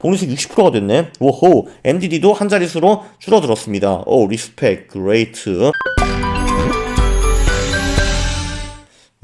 보너스 60%가 됐네. 오호. MDD도 한 자릿수로 줄어들었습니다. 오, 리스펙, 그레이트.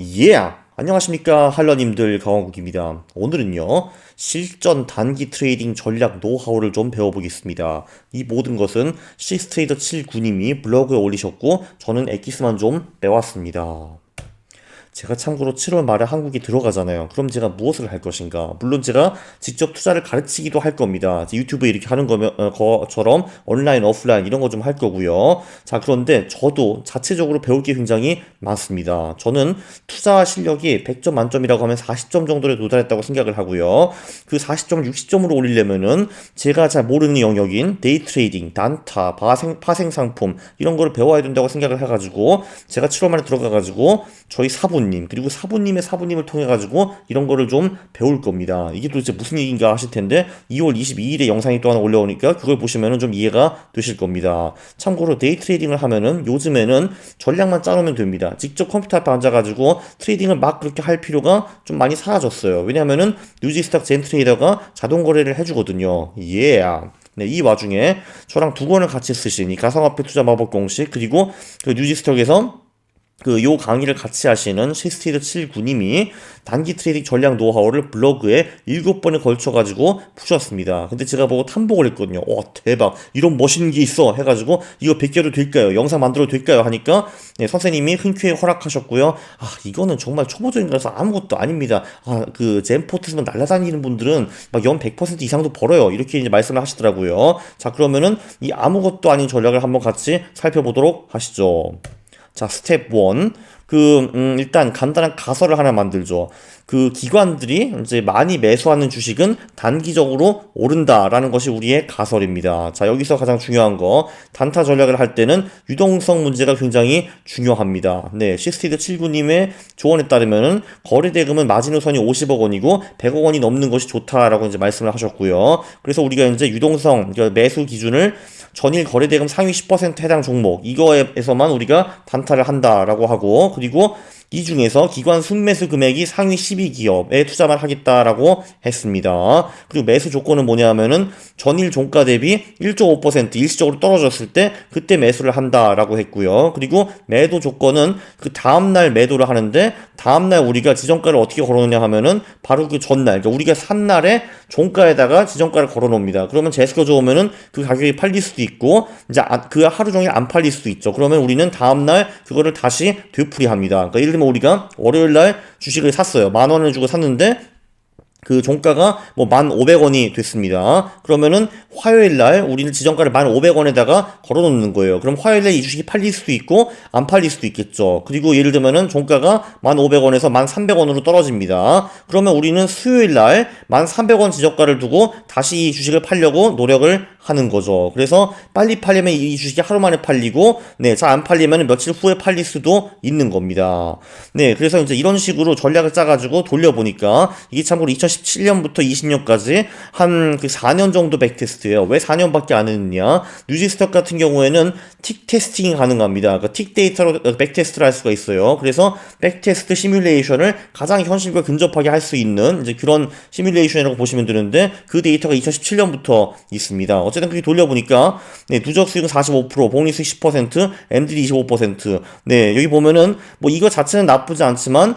예! 안녕하십니까 할러님들, 강원국입니다. 오늘은요 실전 단기 트레이딩 전략 노하우를 좀 배워보겠습니다. 이 모든 것은 시스트레이더 79님이 블로그에 올리셨고 저는 엑기스만 좀 빼왔습니다. 제가 참고로 7월 말에 한국에 들어가잖아요. 그럼 제가 무엇을 할 것인가? 물론 제가 직접 투자를 가르치기도 할 겁니다. 유튜브에 이렇게 하는 것처럼 온라인, 오프라인 이런 거 좀 할 거고요. 자, 그런데 저도 자체적으로 배울 게 굉장히 많습니다. 저는 투자 실력이 100점 만점이라고 하면 40점 정도에 도달했다고 생각을 하고요. 그 40점을 60점으로 올리려면은 제가 잘 모르는 영역인 데이 트레이딩, 단타, 파생 상품 이런 거를 배워야 된다고 생각을 해가지고 제가 7월 말에 들어가가지고 저희 사부님 그리고 사부님의 사부님을 통해 가지고 이런 거를 좀 배울 겁니다. 이게 도대체 무슨 얘기인가 하실 텐데 2월 22일에 영상이 또 하나 올라오니까 그걸 보시면은 좀 이해가 되실 겁니다. 참고로 데이 트레이딩을 하면은 요즘에는 전략만 짜놓으면 됩니다. 직접 컴퓨터 앞에 앉아가지고 트레이딩을 막 그렇게 할 필요가 좀 많이 사라졌어요. 왜냐하면은 뉴지스탁 젠트레이더가 자동 거래를 해주거든요. 예. 네, 이 와중에 저랑 두 권을 같이 쓰신 이 가상화폐 투자 마법 공식 그리고 그 뉴지스탁에서 요 강의를 같이 하시는 시스티드 79님이 단기 트레이딩 전략 노하우를 블로그에 7번에 걸쳐가지고 푸셨습니다. 근데 제가 보고 탐복을 했거든요. 대박. 이런 멋있는 게 있어. 해가지고 이거 100개로 될까요? 영상 만들어도 될까요? 하니까 네, 선생님이 흔쾌히 허락하셨고요. 이거는 정말 초보적인 거라서 아무것도 아닙니다. 그 젠포트에서 날아다니는 분들은 막 연 100% 이상도 벌어요. 이렇게 이제 말씀을 하시더라고요. 자, 그러면은 이 아무것도 아닌 전략을 한번 같이 살펴보도록 하시죠. 자, 스텝 1. 일단 간단한 가설을 하나 만들죠. 그 기관들이 이제 많이 매수하는 주식은 단기적으로 오른다라는 것이 우리의 가설입니다. 자, 여기서 가장 중요한 거, 단타 전략을 할 때는 유동성 문제가 굉장히 중요합니다. 네, 시스티드 79님의 조언에 따르면은 거래대금은 마지노선이 50억 원이고 100억 원이 넘는 것이 좋다라고 이제 말씀을 하셨고요. 그래서 우리가 이제 유동성, 그러니까 매수 기준을 전일 거래대금 상위 10% 해당 종목 이거에서만 우리가 단타를 한다라고 하고 그리고 이 중에서 기관 순매수 금액이 상위 12기업에 투자만 하겠다라고 했습니다. 그리고 매수 조건은 뭐냐면은 전일 종가 대비 1.5% 일시적으로 떨어졌을 때 그때 매수를 한다라고 했고요. 그리고 매도 조건은 그 다음날 매도를 하는데 다음날 우리가 지정가를 어떻게 걸어놓냐 하면은 바로 그 전날, 그러니까 우리가 산 날에 종가에다가 지정가를 걸어놓습니다. 그러면 재수가 좋으면은 그 가격이 팔릴 수도 있고 이제 그 하루 종일 안 팔릴 수도 있죠. 그러면 우리는 다음날 그거를 다시 되풀이합니다. 그러니까 예를 들면 우리가 월요일날 주식을 샀어요. 10,000원을 주고 샀는데 그 종가가 뭐 1,500원이 됐습니다. 그러면은 화요일날 우리는 지정가를 1,500원에다가 걸어놓는 거예요. 그럼 화요일날 이 주식이 팔릴 수도 있고 안 팔릴 수도 있겠죠. 그리고 예를 들면은 종가가 1,500원에서 1,300원으로 떨어집니다. 그러면 우리는 수요일날 1,300원 지정가를 두고 다시 이 주식을 팔려고 노력을 하는 거죠. 그래서 빨리 팔리면 이 주식이 하루 만에 팔리고 잘 안 팔리면 며칠 후에 팔릴 수도 있는 겁니다. 네, 그래서 이제 이런 식으로 전략을 짜가지고 돌려보니까 이게 참고로 2017년부터 20년까지 한 그 4년 정도 백테스트예요. 왜 4년밖에 안 했느냐? 뉴지스탁 같은 경우에는 틱 테스팅이 가능합니다. 그러니까 틱 데이터로 백테스트를 할 수가 있어요. 그래서 백테스트 시뮬레이션을 가장 현실과 근접하게 할 수 있는 이제 그런 시뮬레이션이라고 보시면 되는데 그 데이터가 2017년부터 있습니다. 어쨌든 그렇게 돌려보니까 누적 수익은 45%, 복리 수익 10%, MDD 25%. 네, 여기 보면은 뭐 이거 자체는 나쁘지 않지만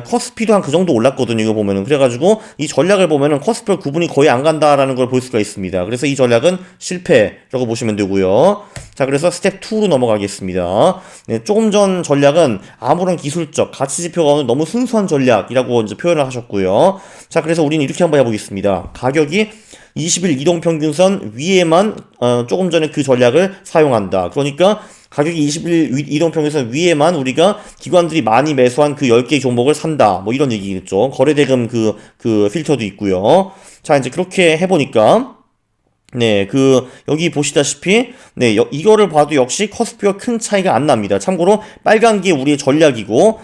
커스피도 한 그 정도 올랐거든요. 이거 보면은. 그래가지고 이 전략을 보면은 커스피별 구분이 거의 안 간다라는 걸 볼 수가 있습니다. 그래서 이 전략은 실패라고 보시면 되고요. 자, 그래서 스텝 2로 넘어가겠습니다. 네, 조금 전 전략은 아무런 기술적 가치 지표가 없는 너무 순수한 전략이라고 이제 표현을 하셨고요. 자, 그래서 우리는 이렇게 한번 해보겠습니다. 가격이 20일 이동평균선 위에만 조금 전에 그 전략을 사용한다. 그러니까 가격이 20일 이동평균선 위에만 우리가 기관들이 많이 매수한 그 10개의 종목을 산다. 뭐 이런 얘기겠죠. 거래대금 그 필터도 있고요. 자, 이제 그렇게 해보니까 네, 여기 보시다시피, 네, 이거를 봐도 역시 커스피와 큰 차이가 안 납니다. 참고로, 빨간 게 우리의 전략이고,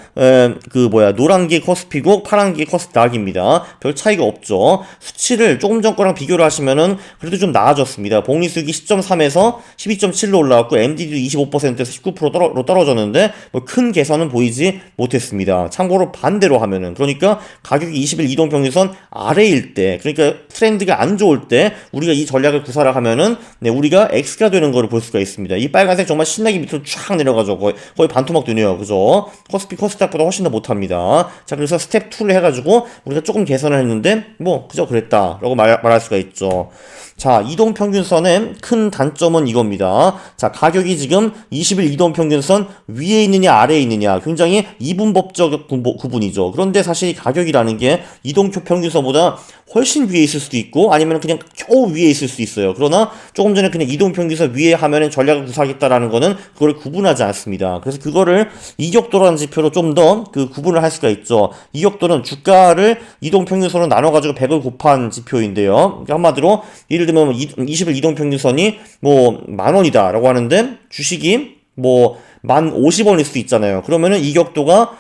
노란 게 커스피고, 파란 게 커스닥입니다. 별 차이가 없죠. 수치를 조금 전 거랑 비교를 하시면은, 그래도 좀 나아졌습니다. 복리수익이 10.3에서 12.7로 올라왔고, MD도 25%에서 19%로 떨어졌는데, 뭐 큰 개선은 보이지 못했습니다. 참고로 반대로 하면은, 그러니까 가격이 20일 이동평균선 아래일 때, 그러니까 트렌드가 안 좋을 때, 우리가 이 전략을 구사를 하면은 네, 우리가 X가 되는 거를 볼 수가 있습니다. 이 빨간색 정말 신나게 밑으로 쫙 내려가죠. 거의 반토막 되네요. 그죠? 커스피 커스닥보다 훨씬 더 못합니다. 자, 그래서 스텝 2를 해가지고 우리가 조금 개선을 했는데 뭐 그저 그랬다라고 말할 수가 있죠. 자, 이동평균선의 큰 단점은 이겁니다. 자, 가격이 지금 20일 이동평균선 위에 있느냐 아래에 있느냐 굉장히 이분법적 구분이죠. 그런데 사실 이 가격이라는 게 이동평균선보다 훨씬 위에 있을 수도 있고 아니면 그냥 겨우 위에 있을 수 있어요. 그러나 조금 전에 그냥 이동평균선 위에 하면은 전략을 구사하겠다라는 거는 그걸 구분하지 않습니다. 그래서 그거를 이격도라는 지표로 좀 더 구분을 할 수가 있죠. 이격도는 주가를 이동평균선으로 나눠가지고 100을 곱한 지표인데요. 그러니까 한마디로 예를 들면 20일 이동평균선이 뭐 10,000원이다라고 하는데 주식이 뭐 1050원일 수도 있잖아요. 그러면은 이격도가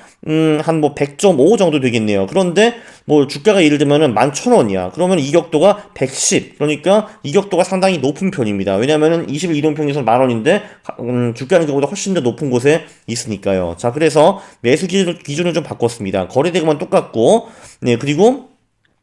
한 뭐 100.5 정도 되겠네요. 그런데 뭐 주가가 예를 들면은 11,000원이야. 그러면 이격도가 110. 그러니까 이격도가 상당히 높은 편입니다. 왜냐면은 20일 이동평균선 10,000원인데 주가는 그보다 훨씬 더 높은 곳에 있으니까요. 자, 그래서 매수 기준을 좀 바꿨습니다. 거래대금은 똑같고, 네,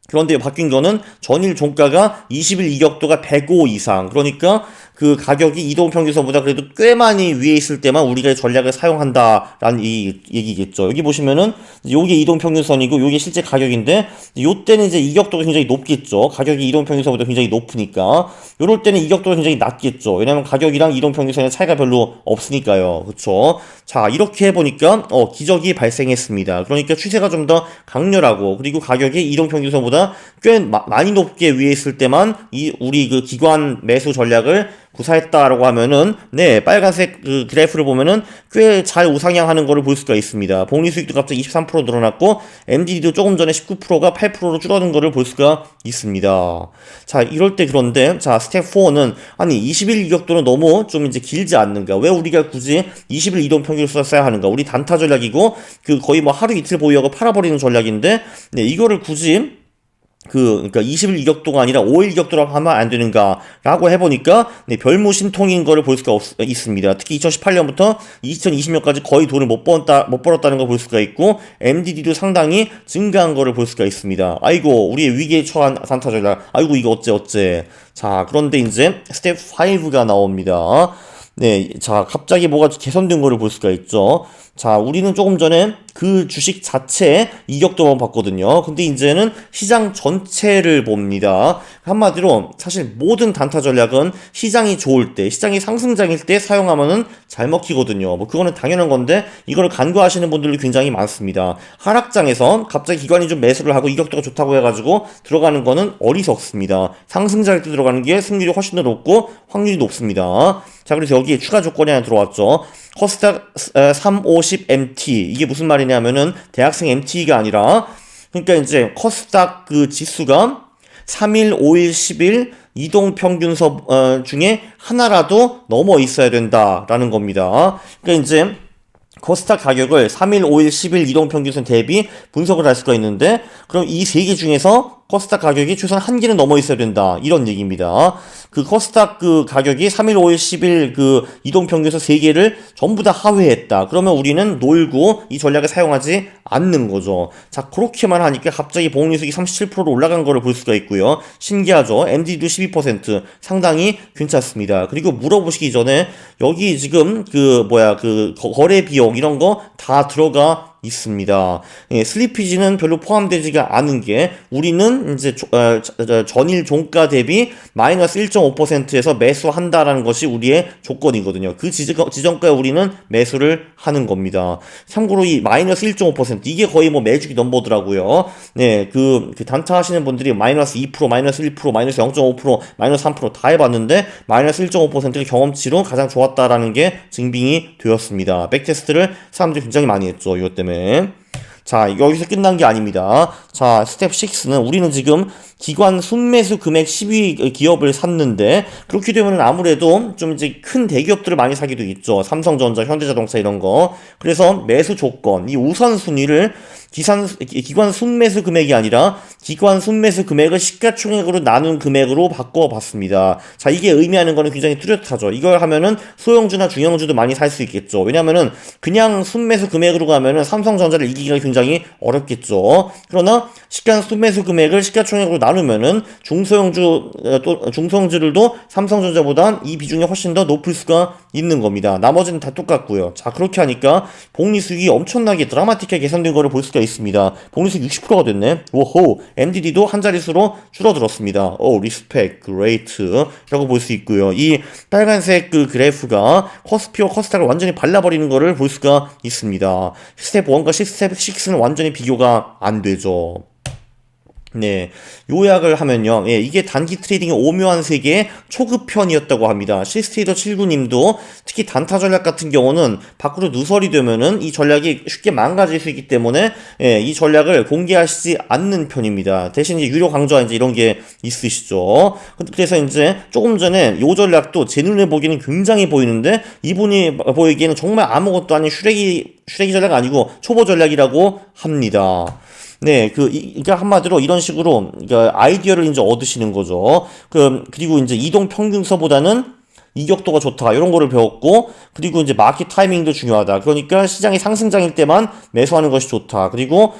그런데 바뀐 거는 전일 종가가 20일 이격도가 105 이상. 그러니까 그 가격이 이동평균선보다 그래도 꽤 많이 위에 있을 때만 우리가 전략을 사용한다라는 이 얘기겠죠. 여기 보시면은 요게 이동평균선이고 요게 실제 가격인데 요때는 이제 이격도가 굉장히 높겠죠. 가격이 이동평균선보다 굉장히 높으니까. 요럴 때는 이격도가 굉장히 낮겠죠. 왜냐면 가격이랑 이동평균선의 차이가 별로 없으니까요. 그쵸? 자, 이렇게 해보니까 기적이 발생했습니다. 그러니까 추세가 좀 더 강렬하고 그리고 가격이 이동평균선보다 꽤 많이 높게 위에 있을 때만 우리 기관 매수 전략을 구사했다라고 하면은 네, 빨간색 그래프를 보면은 꽤 잘 우상향하는 거를 볼 수가 있습니다. 복리수익도 갑자기 23% 늘어났고 MD도 조금 전에 19%가 8%로 줄어든 거를 볼 수가 있습니다. 자, 이럴 때 그런데 자, 스텝 4는 아니 20일 이격도는 너무 좀 이제 길지 않는가? 왜 우리가 굳이 20일 이동 평균을 써야 하는가? 우리 단타 전략이고 거의 뭐 하루 이틀 보유하고 팔아버리는 전략인데 네, 이거를 굳이 그러니까 20일 이격도가 아니라 5일 이격도라고 하면 안 되는가라고 해보니까 네, 별무신통인 거를 볼 수가 있습니다. 특히 2018년부터 2020년까지 거의 돈을 못 벌었다는 걸 볼 수가 있고 MDD도 상당히 증가한 거를 볼 수가 있습니다. 아이고 우리의 위기에 처한 산타 전략. 아이고 이거 어째. 자, 그런데 이제 스텝 5가 나옵니다. 네, 자, 갑자기 뭐가 개선된 거를 볼 수가 있죠. 자, 우리는 조금 전에 그 주식 자체의 이격도만 봤거든요. 근데 이제는 시장 전체를 봅니다. 한마디로 사실 모든 단타 전략은 시장이 좋을 때, 시장이 상승장일 때 사용하면은 잘 먹히거든요. 뭐 그거는 당연한 건데 이거를 간과하시는 분들이 굉장히 많습니다. 하락장에서 갑자기 기관이 좀 매수를 하고 이격도가 좋다고 해가지고 들어가는 거는 어리석습니다. 상승장일 때 들어가는 게 승률이 훨씬 더 높고 확률이 높습니다. 자, 그래서 여기에 추가 조건이 하나 들어왔죠. 코스닥 350MT 이게 무슨 말이냐면은 대학생 MT가 아니라 그러니까 이제 코스닥 지수가 3일, 5일, 10일 이동평균선 중에 하나라도 넘어 있어야 된다라는 겁니다. 그러니까 이제 코스닥 가격을 3일, 5일, 10일 이동평균선 대비 분석을 할 수가 있는데 그럼 이 세 개 중에서 코스닥 가격이 최소한 한 개는 넘어 있어야 된다. 이런 얘기입니다. 코스닥 가격이 3일, 5일, 10일 이동평균선 3개를 전부 다 하회했다. 그러면 우리는 놀고 이 전략을 사용하지 않는 거죠. 자, 그렇게만 하니까 갑자기 복리수익이 37%로 올라간 거를 볼 수가 있고요. 신기하죠? MD도 12% 상당히 괜찮습니다. 그리고 물어보시기 전에 여기 지금 거래 비용 이런 거 다 들어가 있습니다. 예, 슬리피지는 별로 포함되지가 않은 게 우리는 이제 전일 종가 대비 마이너스 1.5%에서 매수한다라는 것이 우리의 조건이거든요. 그 지정가에 우리는 매수를 하는 겁니다. 참고로 이 마이너스 1.5% 이게 거의 뭐 매주기 넘버더라고요. 네, 단타 하시는 분들이 마이너스 2%, 마이너스 1%, 마이너스 0.5%, 마이너스 3% 다 해봤는데 마이너스 1.5%가 경험치로 가장 좋았다라는 게 증빙이 되었습니다. 백테스트를 사람들이 굉장히 많이 했죠. 이것 때문에. 자, 여기서 끝난 게 아닙니다. 자, 스텝 6는 우리는 지금 기관 순매수 금액 10위 기업을 샀는데, 그렇게 되면 아무래도 좀 이제 큰 대기업들을 많이 사게 되겠죠. 삼성전자, 현대자동차 이런 거. 그래서 매수 조건, 이 우선순위를 기관 순매수 금액이 아니라 기관 순매수 금액을 시가총액으로 나눈 금액으로 바꿔봤습니다. 자, 이게 의미하는 거는 굉장히 뚜렷하죠. 이걸 하면은 소형주나 중형주도 많이 살 수 있겠죠. 왜냐면은 그냥 순매수 금액으로 가면은 삼성전자를 이기기가 굉장히 어렵겠죠. 그러나 시가 순매수 금액을 시가총액으로 나누면은 중소형주들도 삼성전자보다 이 비중이 훨씬 더 높을 수가 있는 겁니다. 나머지는 다 똑같고요. 자, 그렇게 하니까 복리수익이 엄청나게 드라마틱하게 개선된 거를 볼 수가 있습니다. 복리수익 60%가 됐네. 오호. MDD도 한 자릿수로 줄어들었습니다. 리스펙, 그레이트 라고 볼 수 있고요. 이 빨간색 그 그래프가 코스피와 코스닥을 완전히 발라버리는 거를 볼 수가 있습니다. 스텝 1과 스텝 6는 완전히 비교가 안 되죠. 네, 요약을 하면요. 예, 이게 단기 트레이딩의 오묘한 세계의 초급편이었다고 합니다. 시스테이더 79님도 특히 단타 전략 같은 경우는 밖으로 누설이 되면은 이 전략이 쉽게 망가질 수 있기 때문에 예, 이 전략을 공개하시지 않는 편입니다. 대신 이제 유료 강조와 이제 이런 게 있으시죠. 그래서 이제 조금 전에 요 전략도 제 눈에 보기에는 굉장히 보이는데 이분이 보이기에는 정말 아무것도 아닌 슈레기 전략 아니고 초보 전략이라고 합니다. 네, 그러니까 한마디로 이런 식으로, 그러니까 아이디어를 이제 얻으시는 거죠. 그리고 이제 이동 평균서보다는 이격도가 좋다, 이런 거를 배웠고, 그리고 이제 마켓 타이밍도 중요하다. 그러니까 시장이 상승장일 때만 매수하는 것이 좋다. 그리고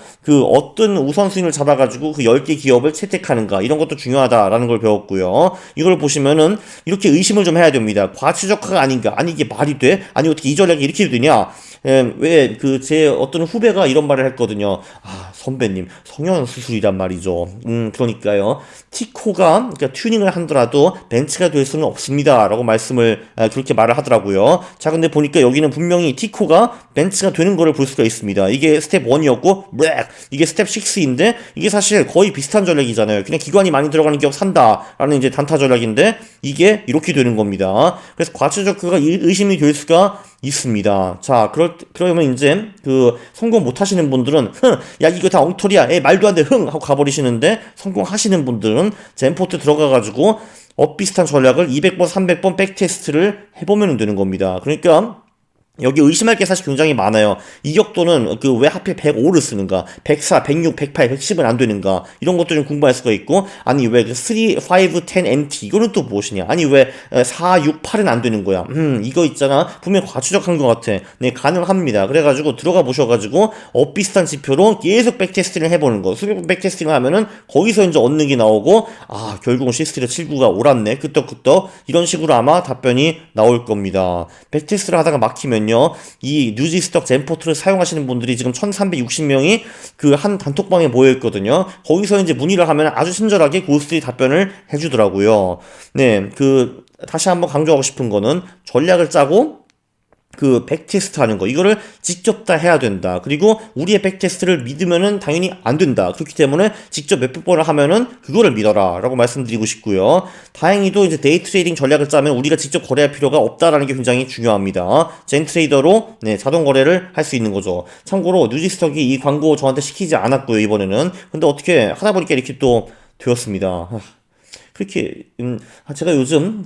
어떤 우선순위를 잡아가지고 10개 기업을 채택하는가, 이런 것도 중요하다라는 걸 배웠고요. 이걸 보시면은 이렇게 의심을 좀 해야 됩니다. 과추적화가 아닌가? 아니, 이게 말이 돼? 아니, 어떻게 이 전략이 이렇게 되냐? 왜, 제 어떤 후배가 이런 말을 했거든요. 선배님, 성형수술이란 말이죠. 그러니까요. 티코가, 그러니까 튜닝을 하더라도 벤치가 될 수는 없습니다. 라고 그렇게 말을 하더라고요. 자, 근데 보니까 여기는 분명히 티코가 벤치가 되는 거를 볼 수가 있습니다. 이게 스텝 1이었고, 이게 스텝 6인데, 이게 사실 거의 비슷한 전략이잖아요. 그냥 기관이 많이 들어가는 기업 산다. 라는 이제 단타 전략인데, 이게 이렇게 되는 겁니다. 그래서 과추적화가 의심이 될 수가 있습니다. 자, 그러면 이제 성공 못 하시는 분들은 야, 이거 다 엉터리야. 말도 안 돼. 하고 가버리시는데, 성공하시는 분들은 젠포트 들어가가지고 비슷한 전략을 200번, 300번 백테스트를 해보면 되는 겁니다. 그러니까 여기 의심할 게 사실 굉장히 많아요. 이격도는 왜 하필 105를 쓰는가? 104, 106, 108, 110은 안 되는가? 이런 것도 좀 궁금할 수가 있고, 아니 왜 3, 5, 10 NT 이거는 또 무엇이냐? 아니 왜 4, 6, 8은 안 되는 거야? 이거 있잖아. 분명 과추적한 것 같아. 네, 가능합니다. 그래가지고 들어가 보셔가지고 비슷한 지표로 계속 백테스팅을 해보는 거. 수백 번 백테스팅을 하면은 거기서 이제 얻는 게 나오고, 결국은 시스테리오 79가 옳았네. 끄떡끄떡 이런 식으로 아마 답변이 나올 겁니다. 백테스트를 하다가 막히면요, 이 뉴지스톡 젠포트를 사용하시는 분들이 지금 1360명이 한 단톡방에 모여있거든요. 거기서 이제 문의를 하면 아주 친절하게 고스들이 답변을 해주더라고요. 네, 다시 한번 강조하고 싶은 거는 전략을 짜고 백테스트 하는 거, 이거를 직접 다 해야 된다. 그리고 우리의 백테스트를 믿으면은 당연히 안 된다. 그렇기 때문에 직접 몇백 번을 하면은 그거를 믿어라 라고 말씀드리고 싶고요. 다행히도 이제 데이 트레이딩 전략을 짜면 우리가 직접 거래할 필요가 없다라는 게 굉장히 중요합니다. 젠 트레이더로 자동 거래를 할 수 있는 거죠. 참고로 뉴지스톡이 이 광고 저한테 시키지 않았고요, 이번에는. 근데 어떻게 하다 보니까 이렇게 또 되었습니다. 그렇게 제가 요즘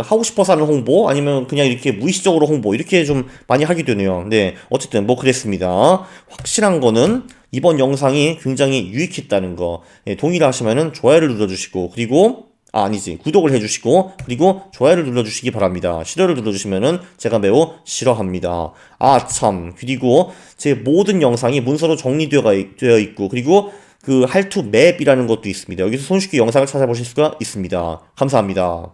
하고 싶어서 하는 홍보, 아니면 그냥 이렇게 무의식적으로 홍보, 이렇게 좀 많이 하게 되네요. 네, 어쨌든 그랬습니다. 확실한 거는 이번 영상이 굉장히 유익했다는 거. 동의를 하시면은 좋아요를 눌러주시고, 그리고 구독을 해주시고, 그리고 좋아요를 눌러주시기 바랍니다. 싫어를 눌러주시면은 제가 매우 싫어합니다. 그리고 제 모든 영상이 문서로 정리되어 있고, 그리고 할투 맵이라는 것도 있습니다. 여기서 손쉽게 영상을 찾아보실 수가 있습니다. 감사합니다.